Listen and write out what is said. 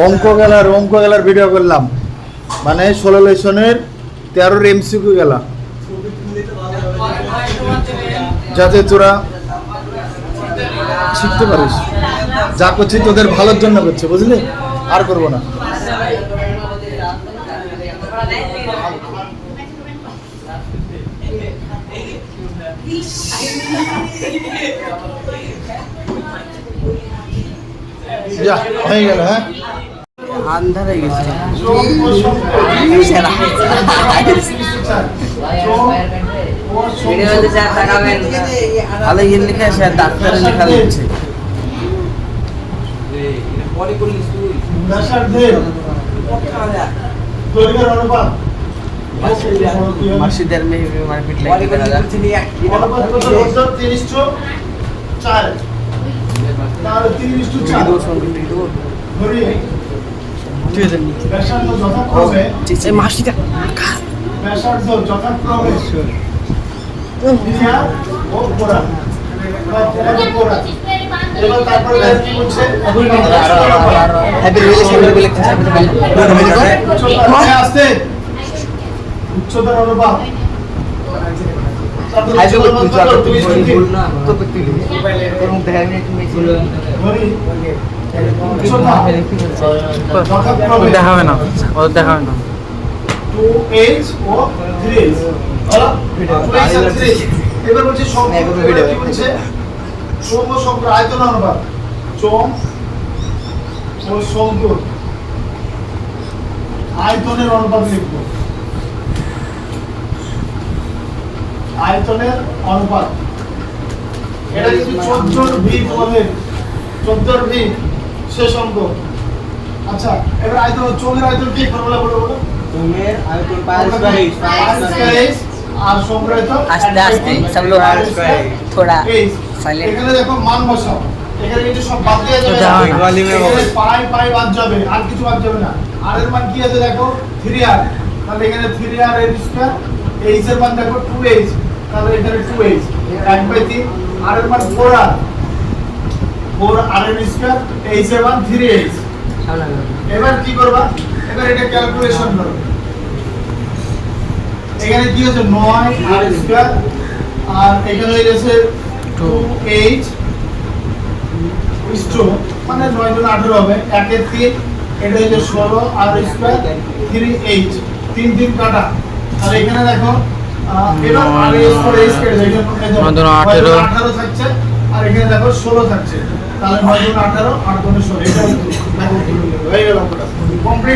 অঙ্ক গেলার ভিডিও করলাম, মানে 16 লেসনের 13 এমসিকিউ গেলা, যাতে তোরা শিখতে পারিস। যা করছি তোদের ভালোর জন্য করছে, বুঝলি? আর করবো না। যা হয়ে গেল। হ্যাঁ, আন্ধার হয়ে গেছে। ভালো ইয়ে লেখা আছে আর ডাক্তারের লেখা রয়েছে। মাসিদের মারপিট লাগে। উচ্চতার অনুপাত দেখাবে না, দেখাবে না। 2H ও 3H। এবার বলছি কি বলছে? চোঙ ও শঙ্কুর আয়তন অনুপাত। চোঙ ও শঙ্কুর আয়তনের অনুপাত লিখবো। আয়তনের অনুপাত এটা কিন্তু 14 ভি বলে, 14 ভি শেষ অঙ্ক। আচ্ছা, এবার আয়তন, চোঙের আয়তন কি ফর্মুলা বলো? চোঙের আয়তন পাই স্কয়ার আর শঙ্কুর আয়তন আস্তে আস্তে সব লোগ थोड़ा সাইলেন্ট। এখানে দেখো মান বসাও, এখানে কিন্তু সব বাদ দিয়ে যাবে, পাই বাদ যাবে, আর কিছু বাদ যাবে না। আর এর মান কি আছে দেখো 3r, তাহলে এখানে 3r এর স্কয়ার। h এর মান দেখো 2h, তাহলে এখানে 2h 1/3। আর এর মান 4r, 4r এর স্কয়ার, h এর মান 3h। এবার কি করবা? এবার এটা ক্যালকুলেশন করো। এখানে কি হচ্ছে 9r স্কয়ার, আর এখানে হয়ে গেছে 2h ইস্টো, মানে 9 গুণ 18 হবে, 1 এর 3, এটা হচ্ছে 16r স্কয়ার 3h, 3 3 কাটা। আর এখানে দেখো এবার আর এর পরে h কেটে দেয়, এটা 18 থাকছে, আর এখানে দেখো 16 থাকছে, তাহলে 9 গুণ 18 8 গুণ 16, এটা দেখো হয়ে গেল কমপ্লিট।